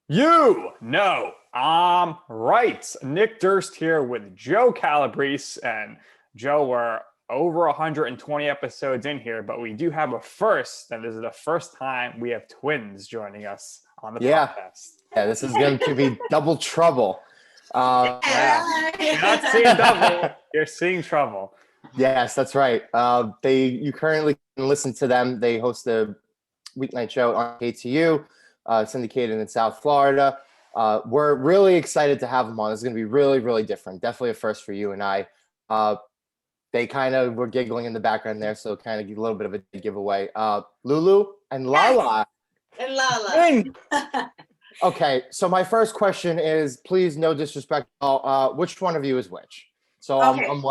You know, I'm right. Nick Durst here with Joe Calabrese. And Joe, we're over 120 episodes in here, but we do have a first. And this is the first time we have twins joining us on the podcast. Yeah, this is going to be double trouble. You're not seeing double, you're seeing trouble. Yes, that's right. You currently can listen to them. They host a weeknight show on KTU, syndicated in South Florida. We're really excited to have them on. It's going to be really, really different. Definitely a first for you and I. They kind of were giggling in the background there, so kind of a little bit of a giveaway. Lulu and Lala. And Lala. Okay, so my first question is, please, no disrespect, which one of you is which? So Okay. I'm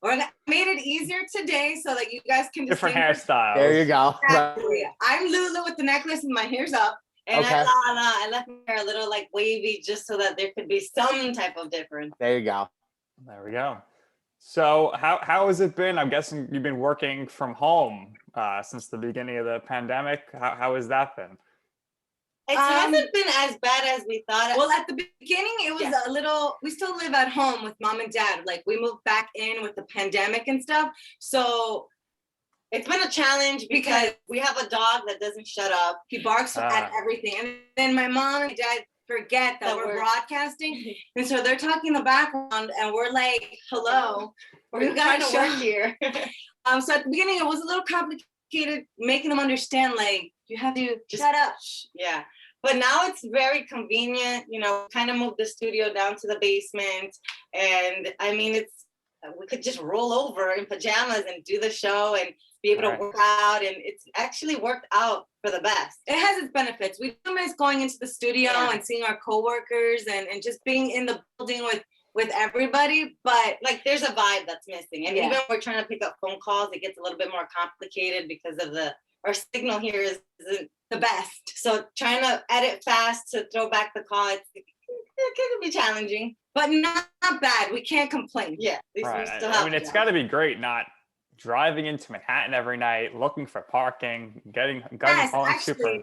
I made it easier today so that you guys can Different distinguish. hairstyles. there you go. Exactly. I'm Lulu with the necklace and my hair's up. And Okay. I'm Lala. I left my hair a little like wavy just so that there could be some type of difference. There you go. There we go. So how has it been? I'm guessing you've been working from home since the beginning of the pandemic. How has that been? It hasn't been as bad as we thought. Well, at the beginning, it was a little, we still live at home with mom and dad. Like we moved back in with the pandemic and stuff. So it's been a challenge because we have a dog that doesn't shut up. he barks at everything. And then my mom and dad forget that we're broadcasting. And so they're talking in the background and we're like, hello. We're trying to work here. So at the beginning, it was a little complicated making them understand, like, you have to just shut up. Yeah. But now it's very convenient, kind of moved the studio down to the basement. And I mean, we could just roll over in pajamas and do the show and be able to work out. And it's actually worked out for the best. It has its benefits. We do miss going into the studio and seeing our coworkers and just being in the building with everybody. But like, there's a vibe that's missing. And even when we're trying to pick up phone calls, it gets a little bit more complicated because of our signal here isn't the best. So trying to edit fast to throw back the call, it can be challenging, but not bad. We can't complain. Yeah, Right. I mean, it's got to be great not driving into Manhattan every night, looking for parking, getting home super.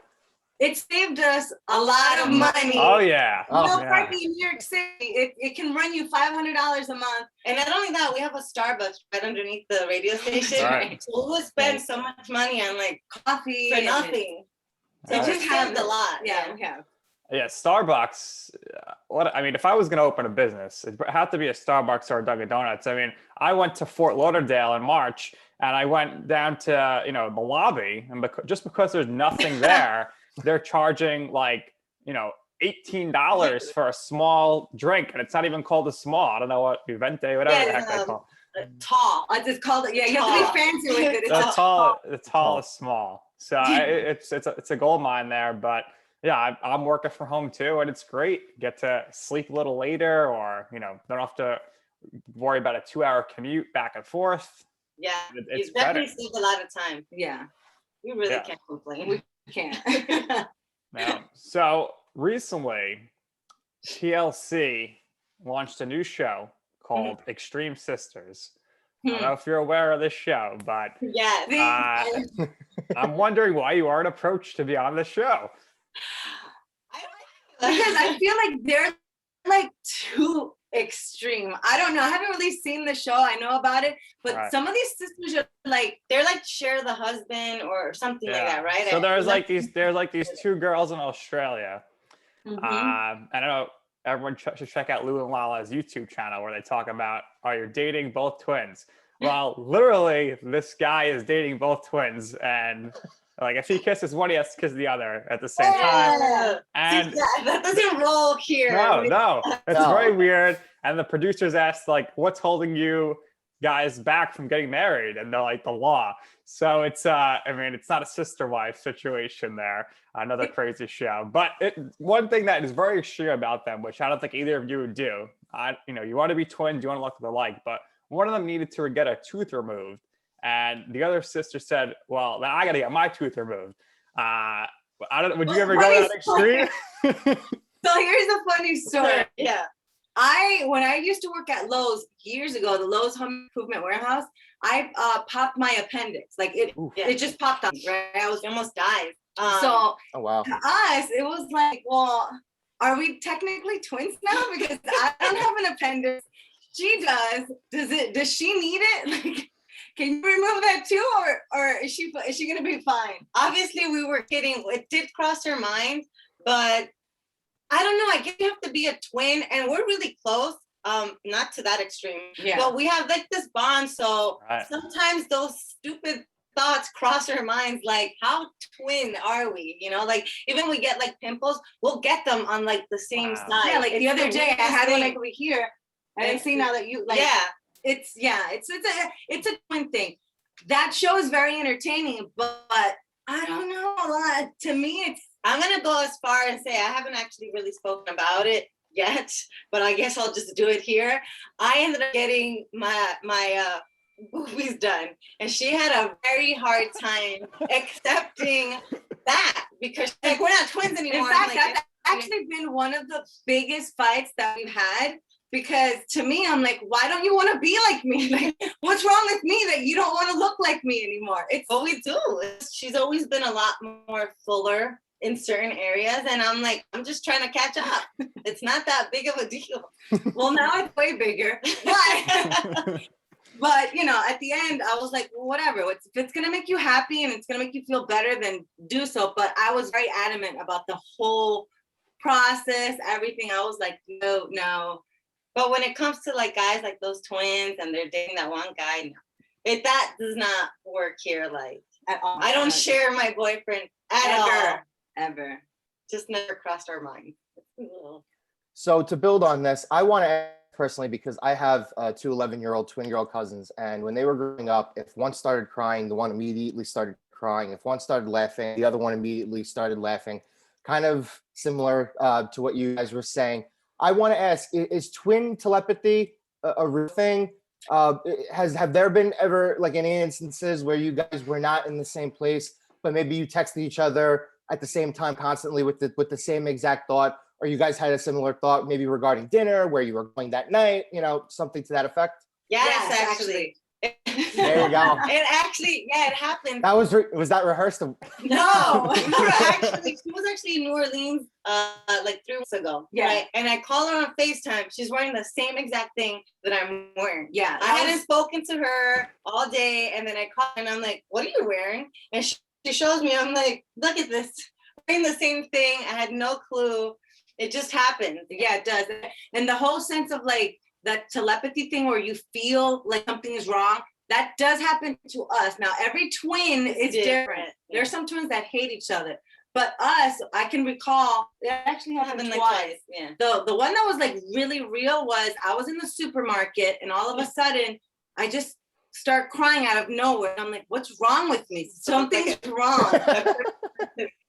It saved us a lot of money. Oh yeah. Parking in New York City, it can run you $500 a month. And not only that, we have a Starbucks right underneath the radio station. Right. So we'll spend so much money on like coffee for nothing. So It just saved a lot. Yeah, we have. Yeah, Starbucks. If I was going to open a business, it'd have to be a Starbucks or a Dunkin' Donuts. I mean, I went to Fort Lauderdale in March, and I went down to the lobby, and just because there's nothing there, they're charging like $18 for a small drink, and it's not even called a small. I don't know what Vivente, whatever the heck they call it. Tall. I just called it. Yeah, you have to be fancy with it. The tall is small. So it's a gold mine there, but. Yeah, I'm working from home too, and it's great. Get to sleep a little later, or don't have to worry about a 2-hour commute back and forth. Yeah, it's you definitely better. saved a lot of time. Yeah, you really can't complain. We can't. So recently, TLC launched a new show called Extreme Sisters. I don't know if you're aware of this show, but I'm wondering why you aren't approached to be on the show. Because I feel like they're like too extreme. I don't know. I haven't really seen the show. I know about it, but some of these sisters are like, they're like share the husband or something like that, right? So there's these two girls in Australia. I don't know. Everyone should check out Lulu and Lala's YouTube channel where they talk about, are you dating both twins? Well, literally, this guy is dating both twins, and like if he kisses one, he has to kiss the other at the same time. And that doesn't roll here. No, it's very weird. And the producers asked, like, what's holding you guys back from getting married? And they're like, the law. So it's it's not a sister wife situation there. Another crazy show. But one thing that is very extreme about them, which I don't think either of you would do, you want to be twins, you want to look alike, but one of them needed to get a tooth removed. And the other sister said, well, I got to get my tooth removed. Would you ever go that extreme? So here's a funny story. Yeah. When I used to work at Lowe's years ago, the Lowe's Home Improvement Warehouse, I popped my appendix. Like it just popped up, right? I almost died. So oh wow. to us, it was like, well, are we technically twins now? Because I don't have an appendix. She does. Does she need it? Like, can you remove that too, or is she gonna be fine? Obviously, we were kidding. It did cross her mind, but I don't know. I guess you have to be a twin, and we're really close. Not to that extreme, but we have like this bond. So sometimes those stupid thoughts cross our minds, like how twin are we? You know, like even we get like pimples, we'll get them on like the same side. Yeah, like the other day I had one like over here, and I see now that you like. It's a twin thing. That show is very entertaining, but I don't know. To me, it's. I'm gonna go as far and say I haven't actually really spoken about it yet, but I guess I'll just do it here. I ended up getting my boobies done, and she had a very hard time accepting that because like we're not twins anymore. In fact, that's actually been one of the biggest fights that we've had. Because to me, I'm like, why don't you want to be like me? Like, what's wrong with me that you don't want to look like me anymore? It's what we do. She's always been a lot more fuller in certain areas, and I'm like, I'm just trying to catch up. It's not that big of a deal. Well, now it's way bigger. But you know, at the end, I was like, well, whatever. If it's gonna make you happy and it's gonna make you feel better, then do so. But I was very adamant about the whole process, everything. I was like, no. But when it comes to like guys like those twins and they're dating that one guy, no, that does not work here. Like at all. I don't share my boyfriend at ever. Just never crossed our mind. So to build on this, I want to ask personally, because I have 2 11-year-old twin girl cousins, and when they were growing up, if one started crying, the one immediately started crying. If one started laughing, the other one immediately started laughing. Kind of similar to what you guys were saying. I want to ask, is twin telepathy a real thing? Have there been ever like any instances where you guys were not in the same place, but maybe you texted each other at the same time constantly with the same exact thought, or you guys had a similar thought maybe regarding dinner, where you were going that night, you know, something to that effect? Yes, actually. There you go. It actually, it happened. That was that rehearsed? No, actually, she was actually in New Orleans like 3 weeks ago. Yeah. Right? And I call her on FaceTime. She's wearing the same exact thing that I'm wearing. Yeah. I hadn't spoken to her all day, and then I call her and I'm like, what are you wearing? And she shows me, I'm like, look at this. Wearing the same thing. I had no clue. It just happened. Yeah, it does. And the whole sense of like that telepathy thing where you feel like something is wrong, that does happen to us. Now, every twin is different. Yeah. There's some twins that hate each other. But us, I can recall, it actually happened twice. Yeah. The one that was like really real was I was in the supermarket and all of a sudden I just start crying out of nowhere. I'm like, what's wrong with me? Something's wrong.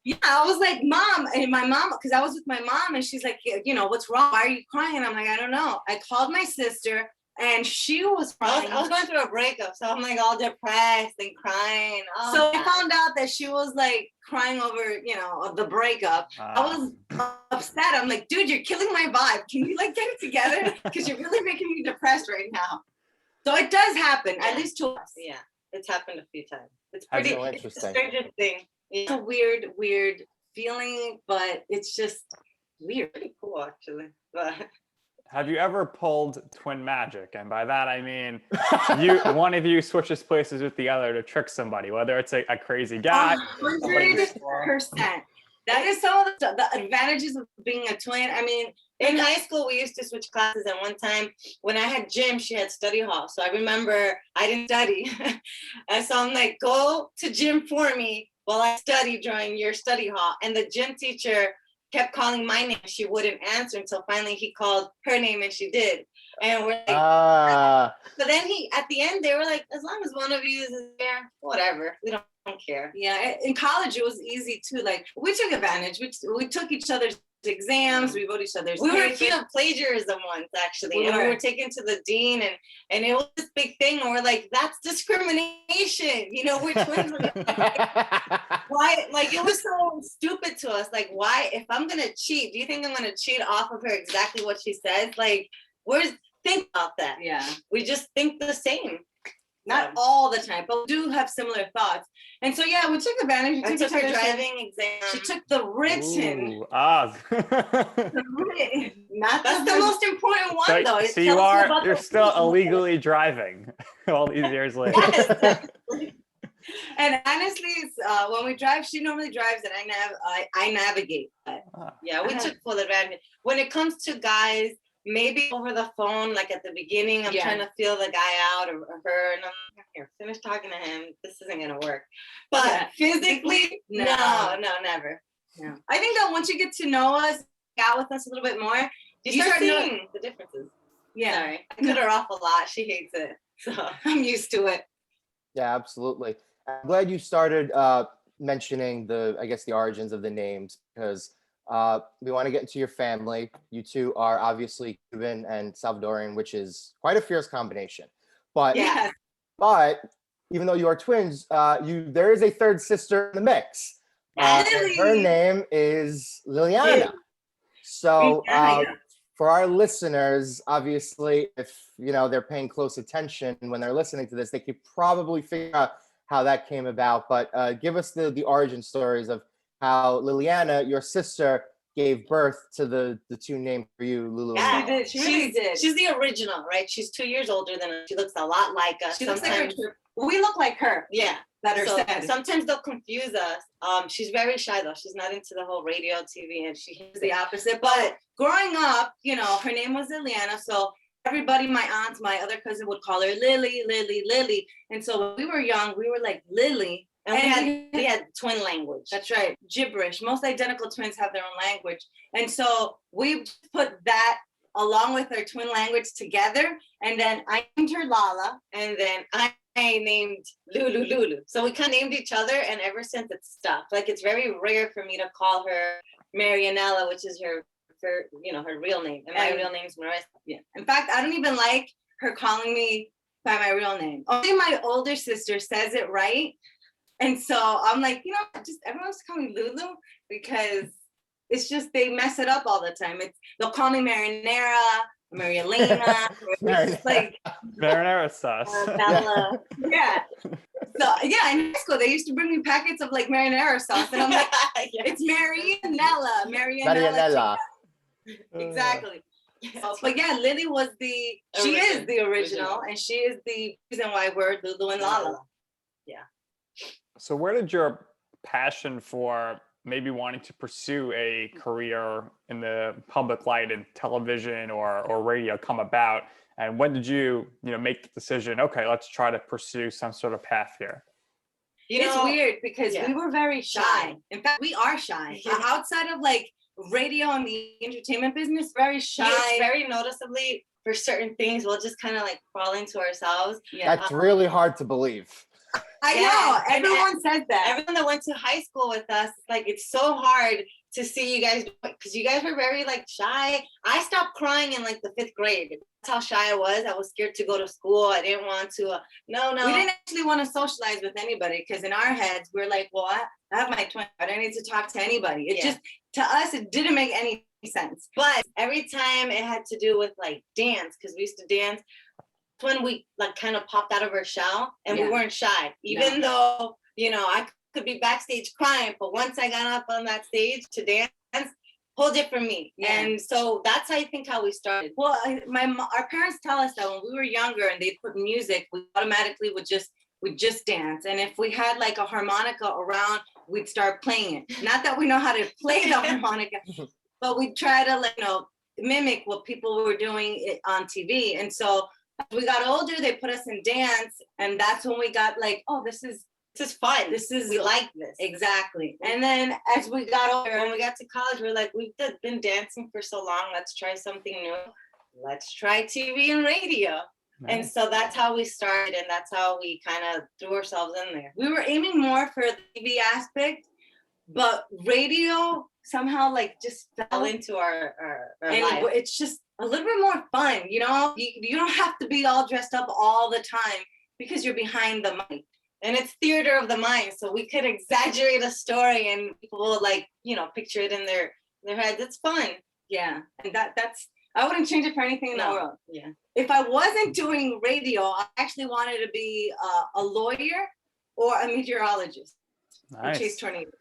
Yeah, I was like, Mom, and my mom, because I was with my mom, and she's like, you know, what's wrong? Why are you crying? I'm like, I don't know. I called my sister, and she was crying. I was going through a breakup, so I'm like all depressed and crying. Oh, so I found out that she was like crying over, you know, the breakup. I was upset. I'm like, dude, you're killing my vibe. Can you like get it together? Because you're really making me depressed right now. So it does happen, at least to us. Yeah, it's happened a few times. It's That's pretty so interesting. It's a strangest thing. It's a weird feeling, but it's just weird. Pretty cool, actually. But have you ever pulled twin magic? And by that I mean one of you switches places with the other to trick somebody, whether it's a crazy guy. 100%. That is some of the advantages of being a twin. I mean, in high school, we used to switch classes. And one time when I had gym, she had study hall. So I remember I didn't study. And so I'm like, go to gym for me while I study during your study hall. And the gym teacher kept calling my name. She wouldn't answer until finally he called her name and she did. And we're like, but then at the end, they were like, as long as one of you is there, whatever. We don't care. Yeah, in college, it was easy too. Like, we took advantage. We took each other's exams, we wrote each other's We were accused of plagiarism once, actually. And we were taken to the dean, and it was this big thing. And we're like, that's discrimination. You know, we're twins. Why? Like, it was so stupid to us. Like, why? If I'm going to cheat, do you think I'm going to cheat off of her exactly what she says? Like, think about that. Yeah. We just think the same. Not all the time, but we do have similar thoughts. And so, yeah, we took advantage. I took her driving exam. She took the written. Ooh, Not that's the most important one, so, though. It so tells about you're the still written. illegally driving all these years later. Yes. And honestly, it's, when we drive, she normally drives and I navigate. Yeah, we took full advantage. When it comes to guys, maybe over the phone, like at the beginning, I'm trying to feel the guy out or her, and I'm like, here, finish talking to him. This isn't gonna work. But physically, no, never. No. I think that once you get to know us, out with us a little bit more, you start seeing the differences. Yeah. Sorry, I cut her off a lot. She hates it, so I'm used to it. Yeah, absolutely. I'm glad you started mentioning the origins of the names, because we want to get into your family. You two are obviously Cuban and Salvadorian, which is quite a fierce combination. But but even though you are twins, there is a third sister in the mix. And her name is Liliana. So for our listeners, obviously, if they're paying close attention when they're listening to this, they could probably figure out how that came about. But give us the origin stories of how Liliana, your sister, gave birth to the two names for you, Lulu and Lala. She did. She really did. She's the original, right? She's 2 years older than us. She looks a lot like us. She looks like her. We look like her. Yeah. Better So said. sometimes they'll confuse us. She's very shy though. She's not into the whole radio, TV, and she's the opposite. But growing up, her name was Liliana. So everybody, my aunts, my other cousin would call her Lily, Lily, Lily. And so when we were young, we were like Lily. And we had twin language. That's right. Gibberish. Most identical twins have their own language. And so we put that along with our twin language together. And then I named her Lala. And then I named Lulu. So we kind of named each other, and ever since it's stuck. Like, it's very rare for me to call her Marianella, which is her real name. And my real name's Marissa. Yeah. In fact, I don't even like her calling me by my real name. Only my older sister says it right. And so I'm like, just everyone just call me Lulu, because it's just, they mess it up all the time. They'll call me Marinara, Marielena, like Marinara sauce. Bella. Yeah. So yeah, in high school they used to bring me packets of like marinara sauce, and I'm like, it's Marianella. Exactly. But yeah, Lily was she is the original, and she is the reason why we're Lulu and Lala. Yeah. So where did your passion for maybe wanting to pursue a career in the public light in television or radio come about? And when did you make the decision, okay, let's try to pursue some sort of path here? It's weird because we were very shy. In fact, we are shy. Outside of like radio and the entertainment business, very shy. It's very noticeably for certain things, we'll just kind of like crawl into ourselves. Yeah. That's really hard to believe. I know. Everyone says that. Everyone that went to high school with us, like, it's so hard to see you guys, because you guys were very like shy. I stopped crying in like the 5th grade. That's how shy I was. I was scared to go to school. I didn't want to. No. We didn't actually want to socialize with anybody, because in our heads we're like, well, I have my twin. I don't need to talk to anybody. It just, to us, it didn't make any sense. But every time it had to do with like dance, because we used to dance. When we like kind of popped out of our shell, and we weren't shy, even though I could be backstage crying, but once I got up on that stage to dance, whole different me. And so that's I think how we started. Well, our parents tell us that when we were younger and they put music, we automatically would just dance, and if we had like a harmonica around, we'd start playing it. Not that we know how to play the harmonica, but we try to mimic what people were doing on TV. And so as we got older, they put us in dance, and that's when we got like, oh, this is fun. We like this. Exactly. And then as we got older, when we got to college, we're like, we've been dancing for so long. Let's try something new. Let's try TV and radio. Nice. And so that's how we started, and that's how we kind of threw ourselves in there. We were aiming more for the TV aspect, but radio somehow like just fell into our life. It's just a little bit more fun, you don't have to be all dressed up all the time because you're behind the mic. And it's theater of the mind, so we could exaggerate a story and people will picture it in their heads. It's fun. Yeah, and that's I wouldn't change it for anything in the world. Yeah. If I wasn't doing radio, I actually wanted to be a lawyer or a meteorologist. Nice. Chase tornadoes.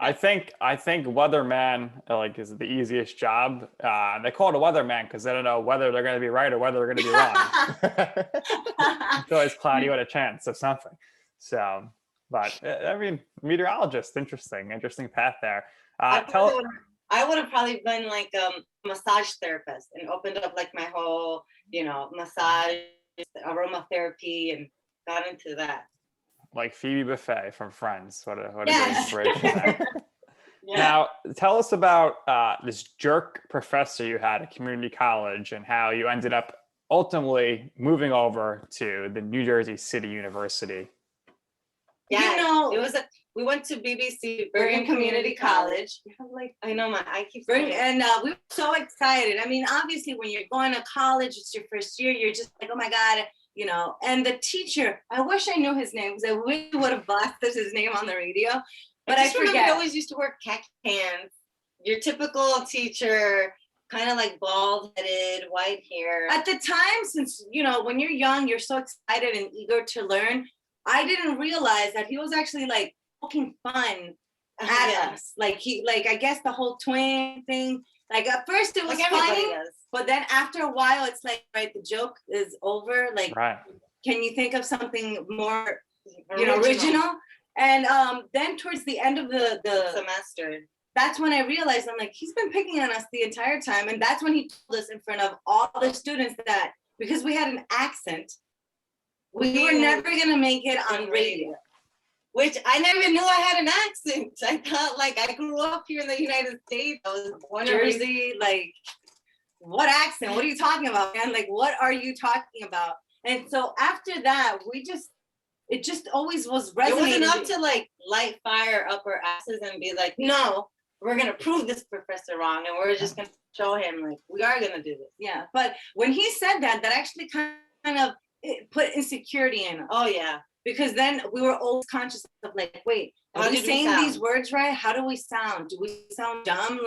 I think weatherman like is the easiest job. They call it a weatherman because they don't know whether they're going to be right or whether they're going to be wrong. It's always cloudy with a chance of something. So, but I mean, meteorologist, interesting path there. I would have probably been like a massage therapist and opened up like my whole, massage, aromatherapy, and got into that. Like Phoebe Buffay from Friends. What a good Yes. inspiration there. Yeah. Now, tell us about this jerk professor you had at community college and how you ended up ultimately moving over to the New Jersey City University. Yeah, we went to BBC Bergen Community College. I know I keep saying it. And we were so excited. I mean, obviously, when you're going to college, it's your first year. You're just like, oh my God, And the teacher, I wish I knew his name because I really would have blasted his name on the radio. But I forget. Remember he always used to wear khaki pants. Your typical teacher, kind of like bald-headed, white hair. At the time, since when you're young, you're so excited and eager to learn. I didn't realize that he was actually like poking fun at us. Like I guess the whole twin thing. Like at first it was funny, but then after a while it's like, right, the joke is over. Like, right. Can you think of something more, original? And then towards the end of the semester, that's when I realized, I'm like, he's been picking on us the entire time. And that's when he told us in front of all the students that because we had an accent, we were never going to make it on radio. Which I never knew I had an accent. I thought I grew up here in the United States. I was born in Jersey, what accent? What are you talking about, man? Like, what are you talking about? And so after that, it just always was resonating. It wasn't up to light fire up our asses and be like, no, we're going to prove this professor wrong. And we're just going to show him we are going to do this. Yeah. But when he said that actually kind of put insecurity in us. Oh, yeah. Because then we were always conscious of wait, are we saying these words right? How do we sound? Do we sound dumb?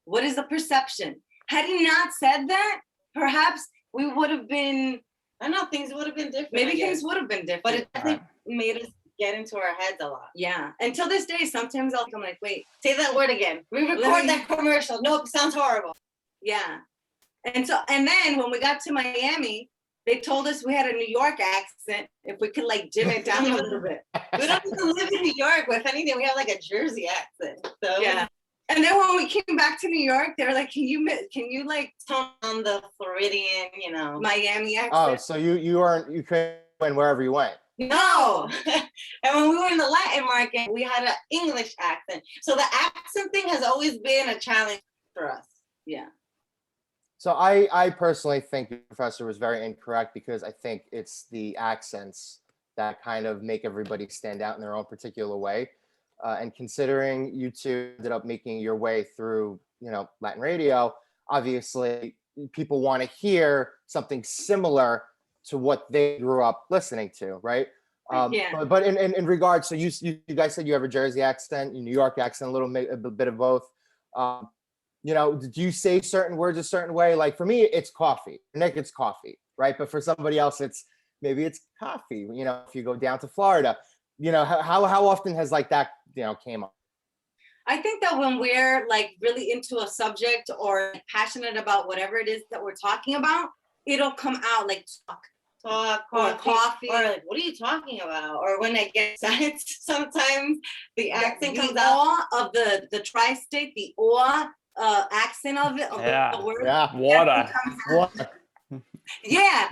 What is the perception? Had he not said that, perhaps we would have been, I know things would have been different. Maybe things would have been different. But it definitely made us get into our heads a lot. Yeah. Until this day, sometimes I'm like, wait. Say that word again. We record that commercial. Nope, it sounds horrible. Yeah. And then when we got to Miami, they told us we had a New York accent if we could dim it down a little bit. We don't even live in New York. If anything, we have a Jersey accent. So yeah. And then when we came back to New York, they were like, can you tone on the Floridian, Miami accent? Oh, so you couldn't win wherever you went. No. And when we were in the Latin market, we had an English accent. So the accent thing has always been a challenge for us. Yeah. So I personally think the professor was very incorrect because I think it's the accents that kind of make everybody stand out in their own particular way. And considering you two ended up making your way through, Latin radio, obviously people want to hear something similar to what they grew up listening to, right? Yeah. But in regards, so you guys said you have a Jersey accent, a New York accent, a bit of both. Do you say certain words a certain way? Like for me, it's coffee. For Nick, it's coffee, right? But for somebody else, maybe it's coffee. If you go down to Florida, how often has that came up? I think that when we're really into a subject or passionate about whatever it is that we're talking about, it'll come out talk or coffee. Or what are you talking about? Or when I get excited, sometimes the accent comes out of the tri-state, the accent of it, the word. Yeah, water. Yeah.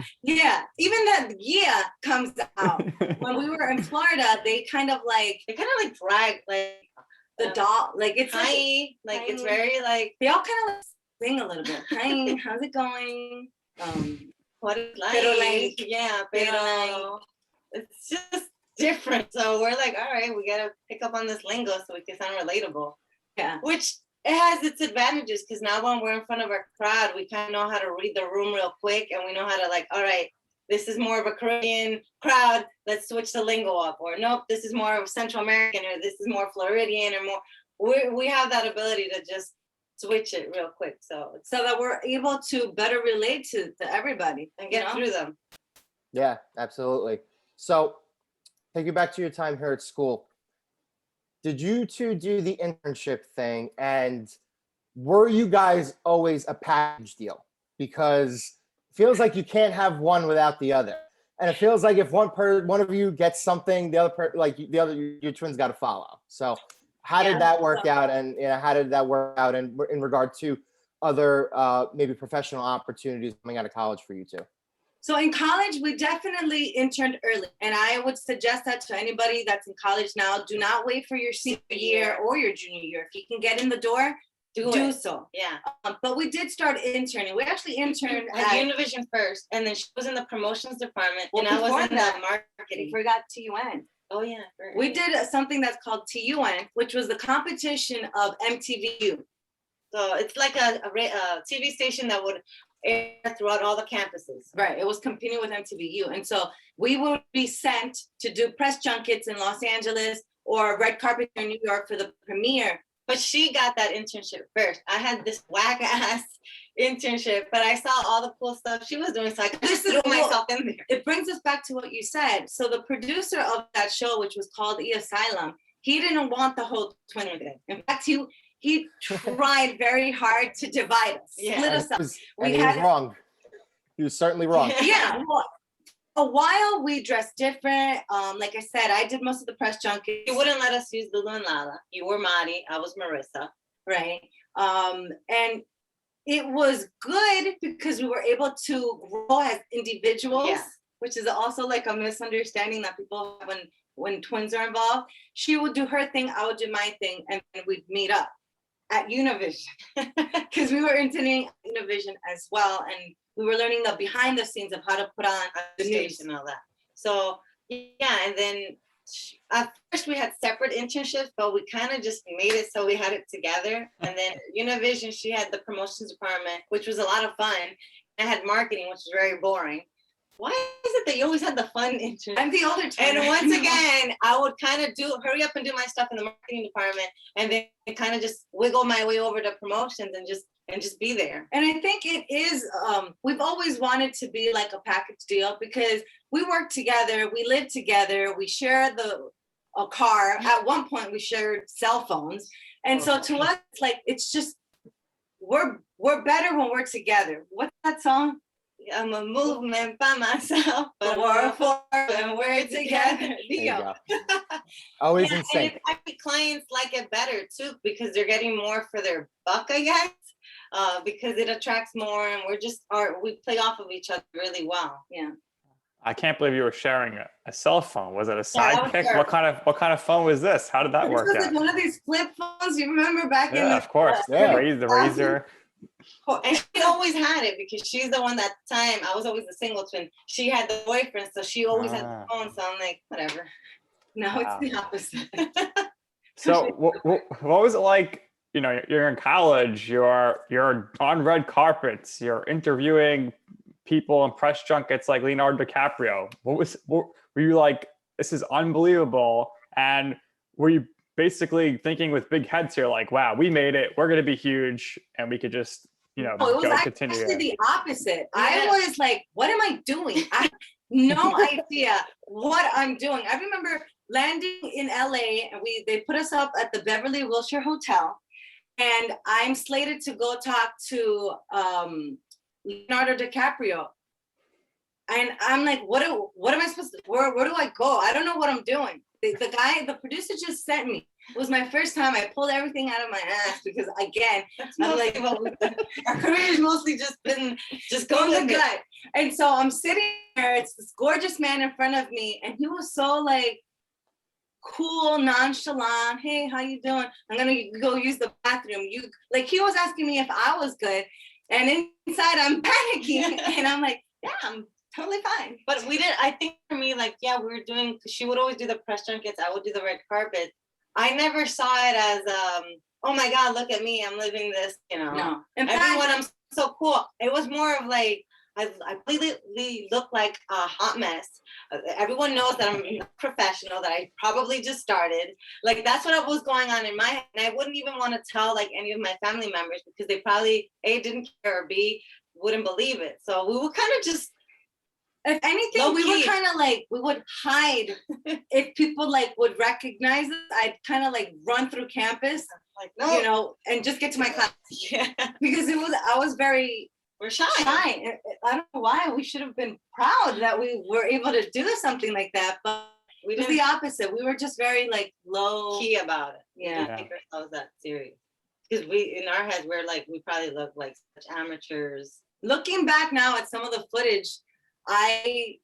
Even that comes out. When we were in Florida, they kind of drag the dog, it's hi, it's very they all kind of sing a little bit. Hi, how's it going? What it's like? Pero it's just different. So we're all right, we gotta pick up on this lingo so we can sound relatable. Yeah. Which it has its advantages because now when we're in front of our crowd, we kind of know how to read the room real quick, and we know how to all right, this is more of a Caribbean crowd. Let's switch the lingo up, or nope, this is more of Central American, or this is more Floridian, or more. We have that ability to just switch it real quick. So that we're able to better relate to everybody and get through them. Yeah, absolutely. So take you back to your time here at school. Did you two do the internship thing? And were you guys always a package deal? Because it feels like you can't have one without the other. And it feels like if one of you gets something, your twins got to follow. So how did that work out? And how did that work out in regard to other maybe professional opportunities coming out of college for you two? So in college, we definitely interned early. And I would suggest that to anybody that's in college now. Do not wait for your senior year or your junior year. If you can get in the door, do so. Yeah. But we did start interning. We actually interned at Univision first, and then she was in the promotions department, and I was in the marketing. We forgot TUN. Oh yeah. We did something that's called TUN, which was the competition of MTVU. So it's like a TV station that would air throughout all the campuses. Right. It was competing with MTVU. And so we would be sent to do press junkets in Los Angeles or red carpet in New York for the premiere. But she got that internship first. I had this whack ass internship, but I saw all the cool stuff she was doing, so I just threw myself in there. It brings us back to what you said. So the producer of that show, which was called Asylum, he didn't want the whole twin thing. In fact, he tried very hard to divide us, split us up. He was wrong. He was certainly wrong. Yeah. Well, a while we dressed different. Like I said, I did most of the press junkets. You wouldn't let us use Lulu and Lala. You were Madi. I was Marissa. Right. And it was good because we were able to grow as individuals, which is also like a misunderstanding that people have when twins are involved. She would do her thing, I would do my thing, and we'd meet up at Univision because we were interning at Univision as well, and we were learning the behind the scenes of how to put on the news and all that. So yeah, and then at first we had separate internships, but we kind of just made it so we had it together. And then Univision, she had the promotions department, which was a lot of fun. I had marketing, which was very boring. Why is it that you always had the fun internship? I'm the older twin. And once again, I would kind of hurry up and do my stuff in the marketing department, and then kind of just wiggle my way over to promotions and just be there. And I think it is, we've always wanted to be like a package deal because we work together, we live together, we share a car. At one point we shared cell phones. And so to us, it's like, it's just, we're better when we're together. What's that song? I'm a movement by myself, but we're a force when we're together. Always in sync. I think clients like it better too because they're getting more for their buck, I guess. Because it attracts more, and we play off of each other really well. Yeah. I can't believe you were sharing a cell phone. Was it a sidekick? What kind of phone was this? How did that work out? Like one of these flip phones. You remember back in of course. The razor. And she always had it because she's the one that time. I was always the single twin. She had the boyfriend, so she always had the phone. So I'm like, whatever. No, it's the opposite. So what was it like? You know, you're in college, you're on red carpets, you're interviewing people in press junkets like Leonardo DiCaprio. Were you like, this is unbelievable? And were you basically thinking with big heads here, like, wow, we made it, we're going to be huge, and we could just, it was continue. Actually the opposite. I was like, what am I doing? I have no idea what I'm doing. I remember landing in LA, and they put us up at the Beverly Wilshire Hotel. And I'm slated to go talk to Leonardo DiCaprio. And I'm like, what am I supposed to, where do I go? I don't know what I'm doing. The producer just sent me. It was my first time. I pulled everything out of my ass because again, I'm like, our career has mostly just been going the gut. And so I'm sitting there, it's this gorgeous man in front of me. And he was so like, cool, nonchalant. Hey, how you doing? I'm gonna go use the bathroom. He was asking me if I was good, and inside I'm panicking, and I'm like, yeah, I'm totally fine. But I think for me, like, we were doing. She would always do the press junkets. I would do the red carpet. I never saw it as, oh my God, look at me, I'm living this. No, everyone, I'm so cool. It was more of like, I completely look like a hot mess. Everyone knows that I'm not professional, that I probably just started. Like that's what was going on in my head. And I wouldn't even want to tell like any of my family members because they probably A, didn't care, or B, wouldn't believe it. So we were kind of just, if anything, we would kind of like, we would hide. If people like would recognize us, I'd kind of like run through campus, like, no, you know, and just get to my class. Yeah. Because I was very, we're shy. I don't know why. We should have been proud that we were able to do something like that, but it was the opposite. We were just very like low key about it. Yeah. We didn't take ourselves that serious. Because we, in our heads, we're like, we probably look like such amateurs. Looking back now at some of the footage, I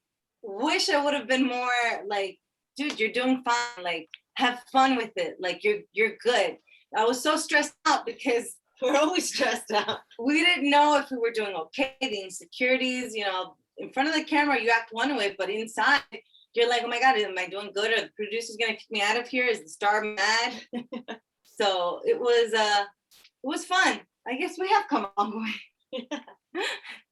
wish I would have been more like, dude, you're doing fine. Like, have fun with it. Like, you're good. I was so stressed out because we're always stressed out. We didn't know if we were doing okay. The insecurities, you know, in front of the camera, you act one way, but inside, you're like, oh my God, am I doing good? Are the producers gonna kick me out of here? Is the star mad? So it was fun. I guess we have come a long way.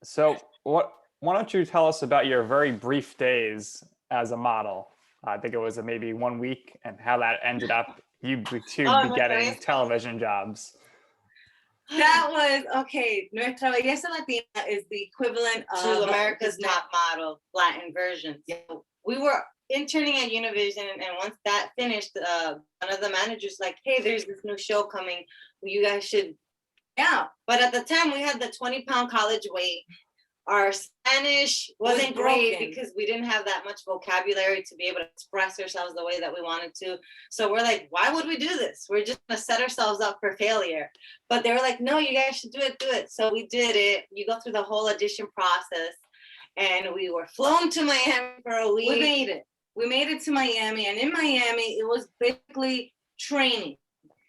So why don't you tell us about your very brief days as a model? I think it was maybe 1 week, and how that ended up you two getting television jobs. That was, okay, Nuestra Belleza Latina is the equivalent to America's Top Model Latin version. So we were interning at Univision, and once that finished, one of the managers like, hey, there's this new show coming. You guys should, yeah. But at the time, we had the 20-pound college weight. Our Spanish wasn't great because we didn't have that much vocabulary to be able to express ourselves the way that we wanted to. So we're like, why would we do this? We're just gonna set ourselves up for failure. But they were like, no, you guys should do it. So we did it. You go through the whole audition process, and we were flown to Miami for a week. We made it to Miami, and in Miami, it was basically training.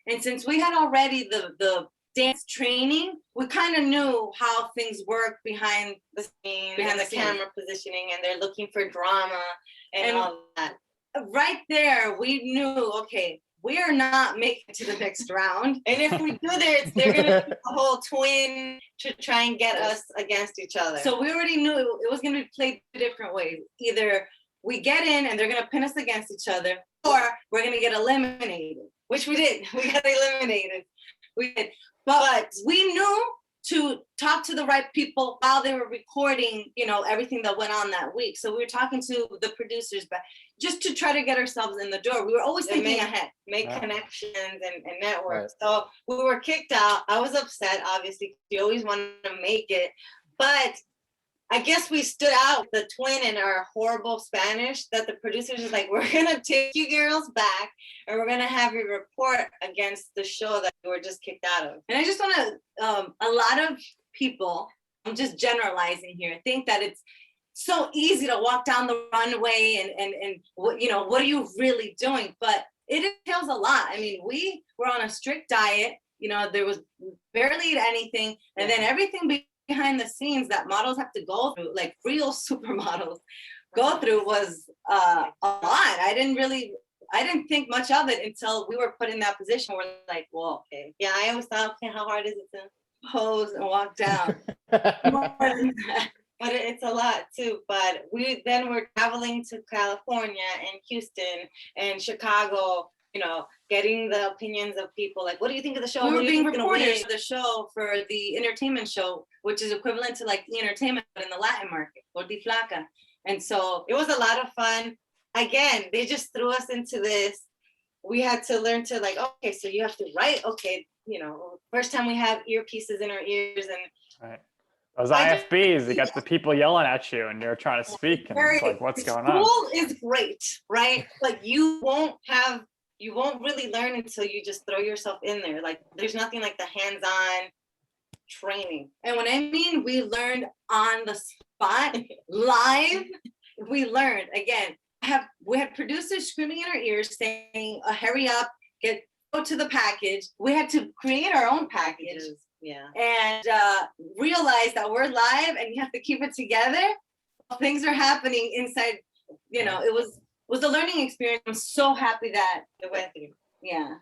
And since we had already the dance training, we kind of knew how things work behind the scenes, behind the camera positioning, and they're looking for drama and all that. Right there, we knew, okay, we are not making it to the next round. And if we do this, they're gonna do a whole twin to try and get us against each other. So we already knew it was gonna be played different ways. Either we get in and they're gonna pin us against each other, or we're gonna get eliminated, which we did. We got eliminated. We did. But we knew to talk to the right people while they were recording, you know, everything that went on that week. So we were talking to the producers, but just to try to get ourselves in the door. We were always thinking ahead. Make connections and network. Right. So we were kicked out. I was upset, obviously. You always want to make it. But I guess we stood out, the twin and our horrible Spanish, that the producers was like, we're going to take you girls back and we're going to have you report against the show that you were just kicked out of. And I just want to, a lot of people, I'm just generalizing here, think that it's so easy to walk down the runway and what, you know, what are you really doing? But it entails a lot. I mean, we were on a strict diet, you know, there was barely anything. And then everything behind the scenes that models have to go through, like real supermodels go through, was a lot. I didn't think much of it until we were put in that position where like, well, okay. Yeah, I always thought, okay, how hard is it to pose and walk down? But it's a lot too. But we then were traveling to California and Houston and Chicago, you know, getting the opinions of people. Like, what do you think of the show? We were being reporters for the show, for the entertainment show, which is equivalent to like the entertainment but in the Latin market, Gordi Flaca. And so it was a lot of fun. Again, they just threw us into this. We had to learn to like, okay, so you have to write. Okay, you know, first time we have earpieces in our ears and. Right. Those IFBs, you got the people yelling at you and you're trying to speak and it's like, what's going on? School is great, right? Like you won't really learn until you just throw yourself in there. Like there's nothing like the hands-on training. And when I mean we learned on the spot, live, we learned. Again, we had producers screaming in our ears saying, hurry up, go to the package. We had to create our own packages. Yeah. And realize that we're live and you have to keep it together. Things are happening inside, you know, it was a learning experience. I'm so happy that it went through. Yeah.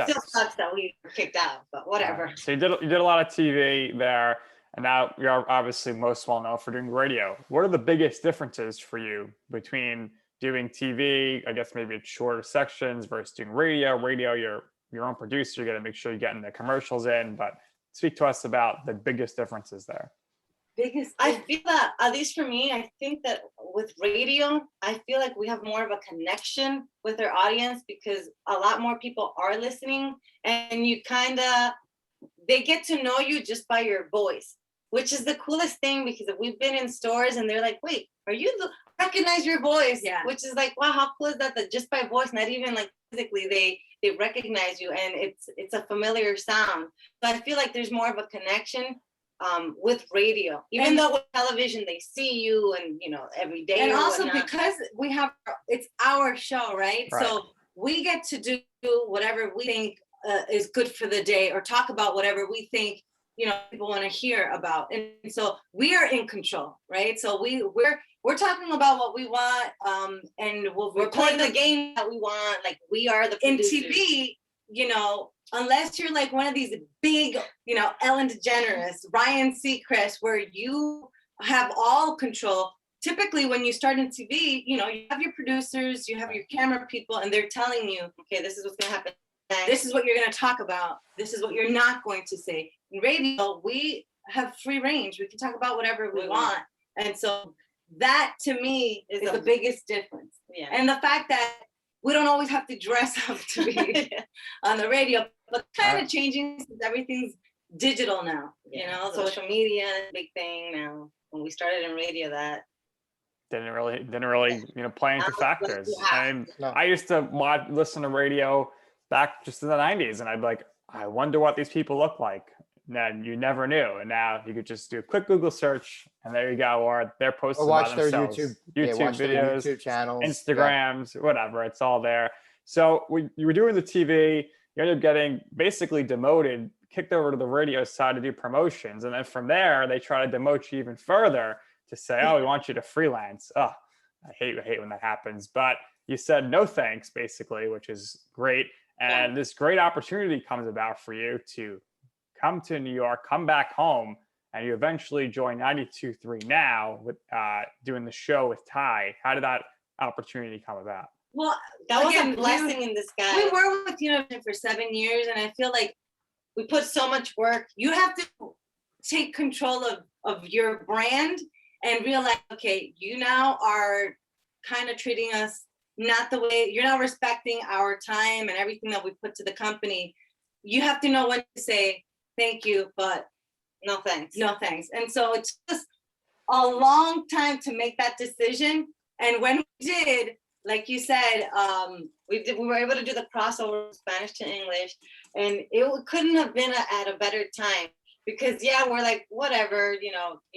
Still sucks that we were kicked out, but whatever. So you did a lot of TV there. and now you're obviously most well known for doing radio. What are the biggest differences for you between doing TV, I guess maybe it's shorter sections, versus doing radio? Radio, you're your own producer, you got to make sure you're getting the commercials in, but speak to us about the biggest differences there. I feel that, at least for me, I think that with radio, I feel like we have more of a connection with our audience because a lot more people are listening, and you they get to know you just by your voice, which is the coolest thing, because we've been in stores and they're like, wait, are you recognize your voice? Yeah. Which is like, wow, how cool is that just by voice, not even like physically, they recognize you, and it's a familiar sound. So I feel like there's more of a connection with radio, even though with television they see you and every day. And also because it's our show, right? So we get to do whatever we think is good for the day, or talk about whatever we think people want to hear about, and so we are in control, right? So we're talking about what we want, and we're playing the game that we want. Like, we are the producers. In TV, unless you're like one of these big, Ellen DeGeneres, Ryan Seacrest, where you have all control. Typically, when you start in TV, you have your producers, you have your camera people, and they're telling you, okay, this is what's going to happen. This is what you're going to talk about. This is what you're not going to say. In radio, we have free range. We can talk about whatever we want. And so that, to me, is the biggest difference. Yeah. And the fact that we don't always have to dress up to be on the radio, but kind of changing since everything's digital now. Social media is a big thing now. When we started in radio, that didn't really play into factors. I used to listen to radio back just in the 90s, and I'd be like, I wonder what these people look like. And then you never knew, and now you could just do a quick Google search, and there you go. Or they're posting about themselves. YouTube videos, YouTube channels, Instagrams, whatever. It's all there. So you were doing the TV. You ended up getting basically demoted, kicked over to the radio side to do promotions, and then from there they try to demote you even further to say, "Oh, we want you to freelance." Oh, I hate when that happens. But you said no thanks, basically, which is great. And this great opportunity comes about for you to come to New York, come back home, and you eventually join 92.3 now with doing the show with Ty. How did that opportunity come about? Well, that was a blessing in disguise. We were with Univision for 7 years, and I feel like we put so much work. You have to take control of your brand and realize, okay, you now are kind of treating us not the way, you're not respecting our time and everything that we put to the company. You have to know when to say thank you, but no thanks. No thanks. And so it's just a long time to make that decision. And when we did, like you said, we were able to do the crossover from Spanish to English, and it couldn't have been at a better time, because we're like, whatever,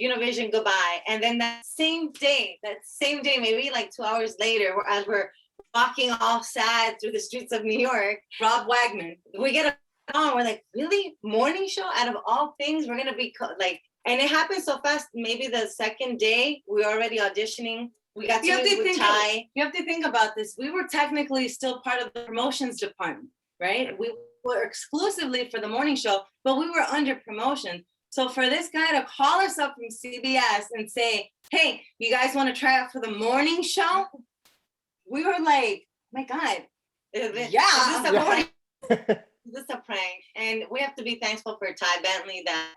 Univision, goodbye. And then that same day, maybe like 2 hours later, as we're walking all sad through the streets of New York, Rob Wagman, we get a call. We're like, really? Morning show? Out of all things, we're going to be like, and it happened so fast. Maybe the second day, we were already auditioning. We got to meet with Ty. You have to think about this. We were technically still part of the promotions department, right? We were exclusively for the morning show, but we were under promotion. So for this guy to call us up from CBS and say, hey, you guys want to try out for the morning show? We were like, my God, is this a prank? And we have to be thankful for Ty Bentley that,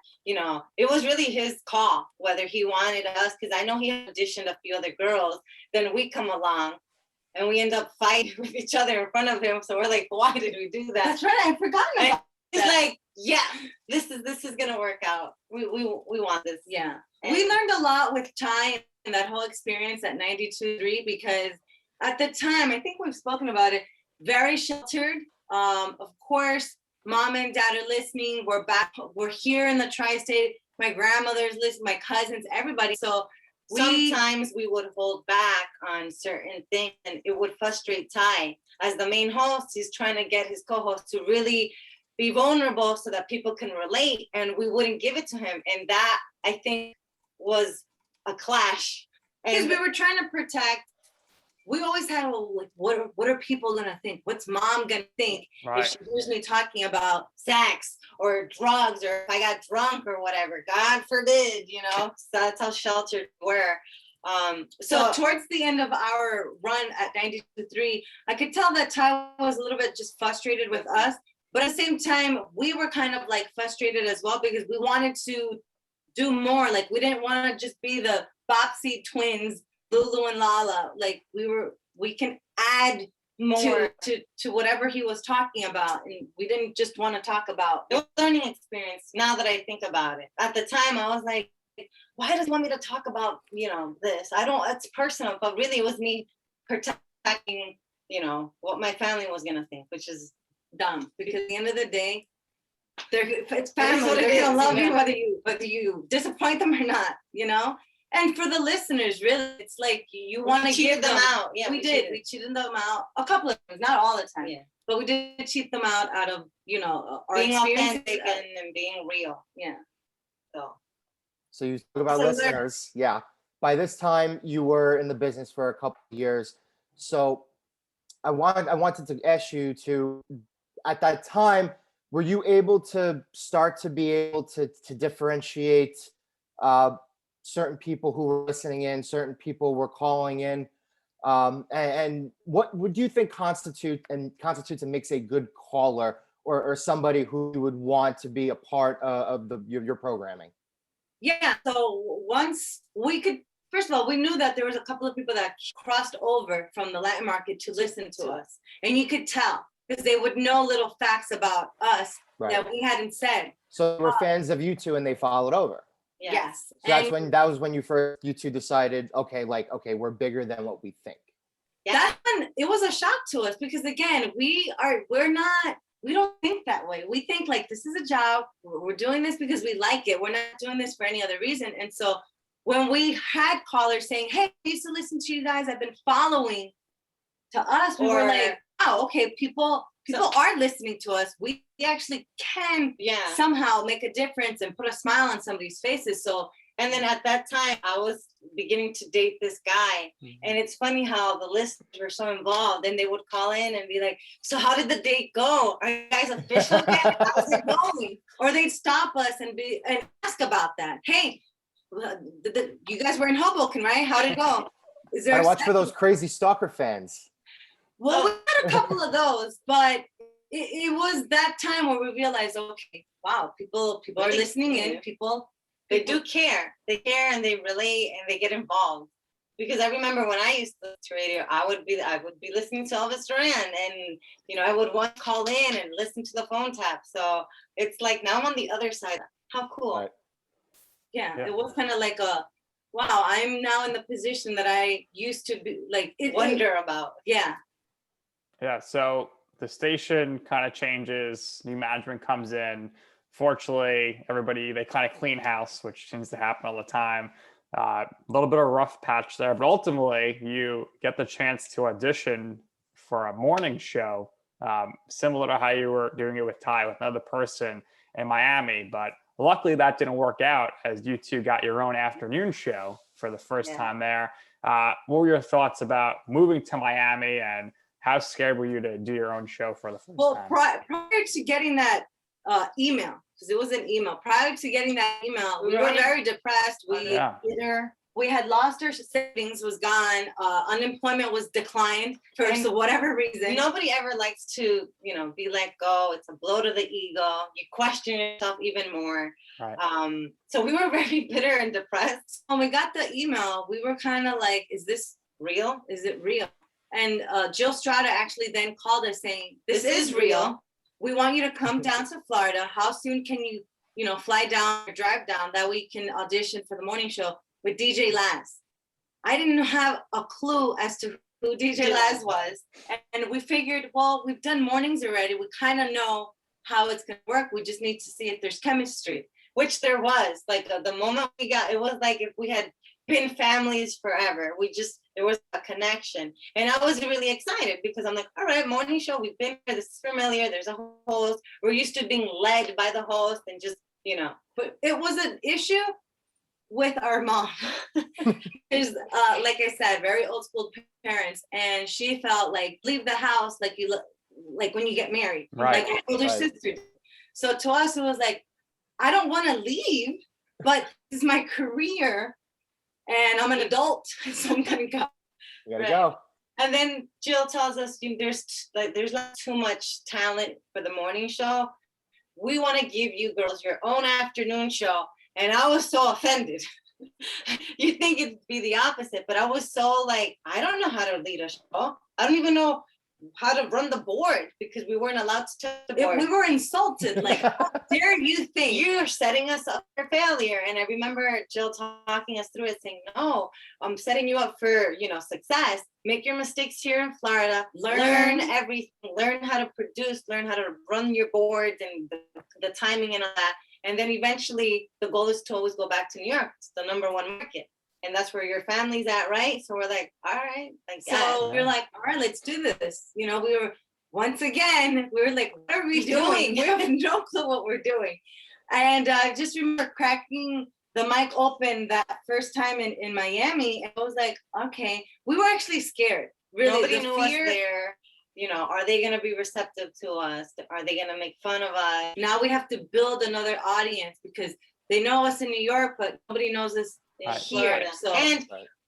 it was really his call, whether he wanted us, because I know he auditioned a few other girls. Then we come along and we end up fighting with each other in front of him. So we're like, why did we do that? That's right. I forgot about He's like, this is gonna work out. We want this. Yeah. And we learned a lot with Ty and that whole experience at 92.3, because at the time, I think we've spoken about it, very sheltered. Of course, mom and dad are listening. We're back. We're here in the tri-state. My grandmother's listening, my cousins, everybody. So sometimes we would hold back on certain things, and it would frustrate Ty. As the main host, he's trying to get his co-host to really be vulnerable so that people can relate, and we wouldn't give it to him. And that, I think, was a clash. Because we were trying to protect we always had, well, like, what are people gonna think? What's mom gonna think if she hears me talking about sex or drugs, or if I got drunk or whatever? God forbid, you know. So that's how sheltered we were. So towards the end of our run at 92.3, I could tell that Ty was a little bit just frustrated with us, but at the same time, we were kind of like frustrated as well, because we wanted to do more. Like, we didn't want to just be the Boxy twins, Lulu and Lala. Like, we can add more to whatever he was talking about, and we didn't just want to talk about. It was a learning experience. Now that I think about it, at the time I was like, why does he want me to talk about, you know, this? I don't, it's personal, but really it was me protecting, you know, what my family was gonna think, which is dumb, because at the end of the day, it's family. They're gonna love you whether you disappoint them or not, you know. And for the listeners, really, it's like you want to give them out. Yeah, we did. We cheated them out a couple of times, not all the time. Yeah. But we did cheat them out of, you know, our being experiences authentic and being real. Yeah. So you talk about listeners. Yeah. By this time, you were in the business for a couple of years. So I wanted to ask you to, at that time, were you able to start to be able to differentiate certain people who were listening in, certain people were calling in, and what would you think constitutes and makes a good caller, or somebody who you would want to be a part of your programming? Yeah, so once we could, first of all, we knew that there was a couple of people that crossed over from the Latin market to listen to us, and you could tell because they would know little facts about us that we hadn't said. So they were fans of you two, and they followed over. Yes. So that was when you two decided, okay, we're bigger than what we think. Yeah. That's when it was a shock to us, because again, we don't think that way. We think like, this is a job. We're doing this because we like it. We're not doing this for any other reason. And so when we had callers saying, hey, I used to listen to you guys, I've been following, to us, we were like, oh, okay, people are listening to us. We actually can somehow make a difference and put a smile on somebody's faces. So, and then at that time, I was beginning to date this guy. And it's funny how the listeners were so involved, and they would call in and be like, so how did the date go? Are you guys official yet? How's it going? Or they'd stop us and ask about that. Hey, you guys were in Hoboken, right? How'd it go? Is there I watch for those crazy stalker fans. Well, we had a couple of those, but it was that time where we realized, okay, wow, people are listening in. They do care. They care and they relate and they get involved. Because I remember when I used to listen to radio, I would be listening to Elvis Duran, and you know, I would want to call in and listen to the phone tap. So it's like now I'm on the other side. How cool. Right. Yeah, it was kind of like wow, I'm now in the position that I used to be like wonder about. Yeah. Yeah, so the station kind of changes, new management comes in. Fortunately, they kind of clean house, which tends to happen all the time. A little bit of a rough patch there, but ultimately you get the chance to audition for a morning show, similar to how you were doing it with Ty, with another person in Miami. But luckily that didn't work out, as you two got your own afternoon show for the first time there. What were your thoughts about moving to Miami, and how scared were you to do your own show for the first time? Well, prior to getting that email, because it was an email, prior to getting that email, we were very depressed. We had lost our savings, was gone. Unemployment was declined for whatever reason. Nobody ever likes to, be let go. It's a blow to the ego. You question yourself even more. Right. So we were very bitter and depressed. When we got the email, we were kind of like, is this real? Is it real? And Jill Strada actually then called us saying, this is real. We want you to come down to Florida. How soon can you, fly down or drive down that we can audition for the morning show with DJ Laz? I didn't have a clue as to who DJ Laz was. And we figured, well, we've done mornings already. We kind of know how it's going to work. We just need to see if there's chemistry, which there was. Like the moment we got, it was like if we had been families forever. There was a connection. And I was really excited because I'm like, all right, morning show, we've been here, this is familiar, there's a host. We're used to being led by the host and just, but it was an issue with our mom. There's like I said, very old school parents, and she felt like leave the house like you like when you get married, Right. like your older sister. So to us, it was like, I don't want to leave, but this is my career, and I'm an adult, so I'm gonna go. You gotta go. And then Jill tells us there's not too much talent for the morning show. We want to give you girls your own afternoon show. And I was so offended. You think it'd be the opposite, but I was so like, I don't know how to lead a show. I don't even know how to run the board because we weren't allowed to touch the board. We were insulted. Like, how dare you think you're setting us up for failure? And I remember Jill talking us through it, saying, "No, I'm setting you up for success. Make your mistakes here in Florida. Learn everything. Learn how to produce. Learn how to run your boards and the timing and all that. And then eventually, the goal is to always go back to New York. It's the #1 market." And that's where your family's at, right? So we're like, all right. Like, so we're like, all right, let's do this. We were, once again, we were like, what are we doing? We have no clue what we're doing. And I just remember cracking the mic open that first time in Miami. And I was like, okay, we were actually scared. Really, nobody knew us there. Are they going to be receptive to us? Are they going to make fun of us? Now we have to build another audience because they know us in New York, but nobody knows us here. So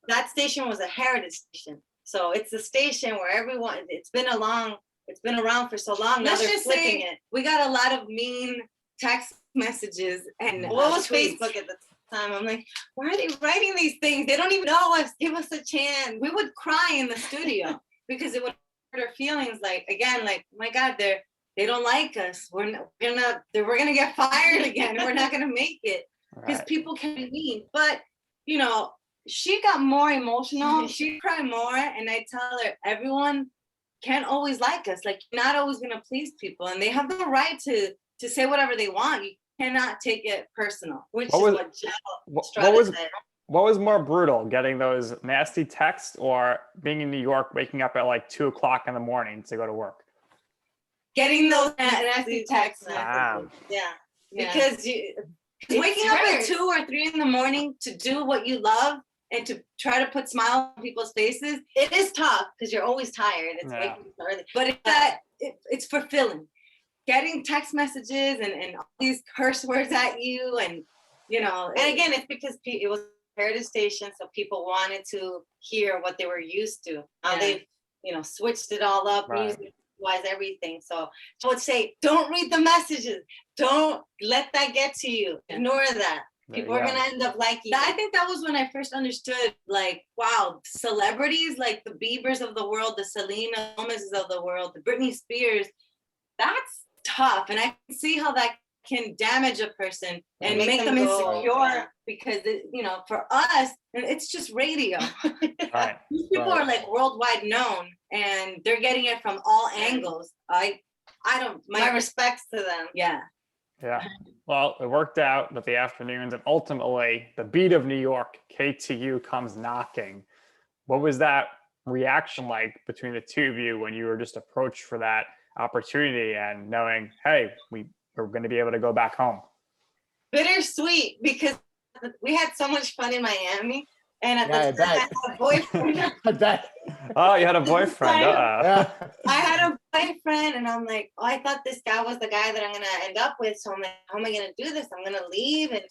that station was a heritage station. So it's a station where everyone, it's been around for so long. Now they're flipping it. We got a lot of mean text messages and what was Facebook at the time? I'm like, why are they writing these things? They don't even know us. Give us a chance. We would cry in the studio because it would hurt our feelings. Like, again, like, oh my God, they don't like us. We're gonna get fired again. We're not gonna make it because people can be mean. But she got more emotional. She'd cry more, and I tell her, everyone can't always like us. Like, you're not always gonna please people, and they have the right to say whatever they want. You cannot take it personal. Which is what Jill said. What was more brutal, getting those nasty texts or being in New York, waking up at like 2:00 in the morning to go to work? Getting those nasty texts. Yeah. Because waking up at 2 or 3 in the morning to do what you love and to try to put smiles on people's faces, it is tough because you're always tired. It's waking up early. But it's fulfilling. Getting text messages and all these curse words at you and and again, it's because it was a heritage station, so people wanted to hear what they were used to. Now they've switched it all up, music wise, everything. So I would say, don't read the messages. Don't let that get to you. Ignore that. People are gonna end up liking that. I think that was when I first understood, like, wow, celebrities like the Biebers of the world, the Selena Gomez's of the world, the Britney Spears, that's tough. And I can see how that can damage a person and make them insecure because for us, it's just radio. Right. These people are like worldwide known and they're getting it from all angles. I don't, my respects to them. Yeah. Well, it worked out that the afternoons, and ultimately the beat of New York, KTU, comes knocking. What was that reaction like between the two of you when you were just approached for that opportunity and knowing, hey, we're going to be able to go back home? Bittersweet, because we had so much fun in Miami. And at the time, I had a boyfriend. I bet. Oh, you had a boyfriend. I had a boyfriend, and I'm like, I thought this guy was the guy that I'm going to end up with. So I'm like, how am I going to do this? I'm going to leave. And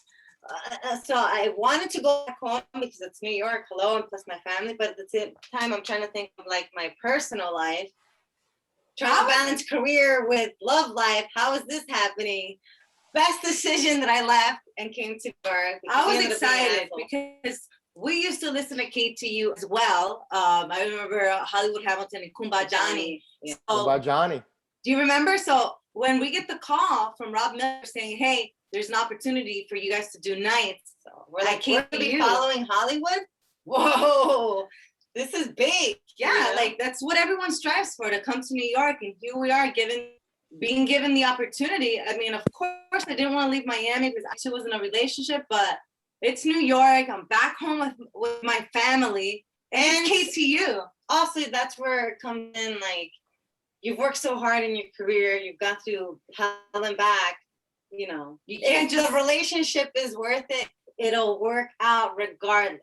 so I wanted to go back home because it's New York, hello, and plus my family. But at the same time, I'm trying to think of like my personal life. Trying to balance career with love life. How is this happening? Best decision that I left and came to New York. I was excited because we used to listen to KTU as well. I remember Hollywood Hamilton and Kumba Johnny. Kumba Johnny. Do you remember? So when we get the call from Rob Miller saying, hey, there's an opportunity for you guys to do nights. So we're like, we're going to be following Hollywood? Whoa. This is big. Yeah, like that's what everyone strives for, to come to New York. And here we are being given the opportunity. I mean, of course, I didn't want to leave Miami because I actually was in a relationship, but it's New York. I'm back home with my family and KTU. Also, that's where it comes in. Like, you've worked so hard in your career. You've got to hell and back. You can't just, the relationship is worth it. it'll work out regardless.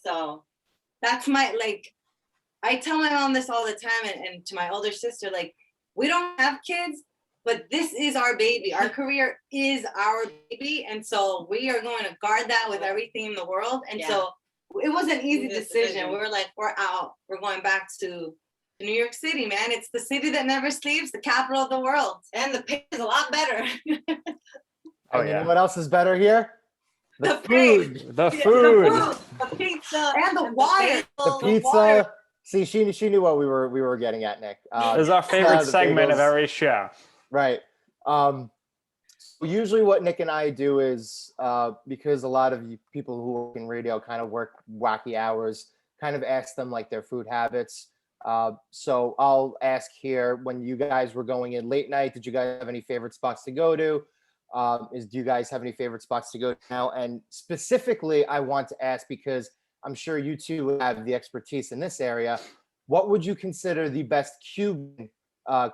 So that's my, like, I tell my mom this all the time, and to my older sister, like, we don't have kids, but this is our baby. Our career is our baby. And so we are going to guard that with everything in the world. And so it was an easy decision. We were like, we're out. We're going back to New York City, man. It's the city that never sleeps, the capital of the world. And the pay is a lot better. Oh, yeah. You know what else is better here? The food. The food. The pizza. And the water. The pizza. See, she knew what we were getting at, Nick. This is our favorite segment bagels. of every show. Right. Usually what Nick and I do is, because a lot of you people who work in radio kind of work wacky hours, kind of ask them like their food habits. So I'll ask here, when you guys were going in late night, did you guys have any favorite spots to go to? Do you guys have any favorite spots to go to now? And specifically, I want to ask, because I'm sure you two have the expertise in this area, what would you consider the best Cuban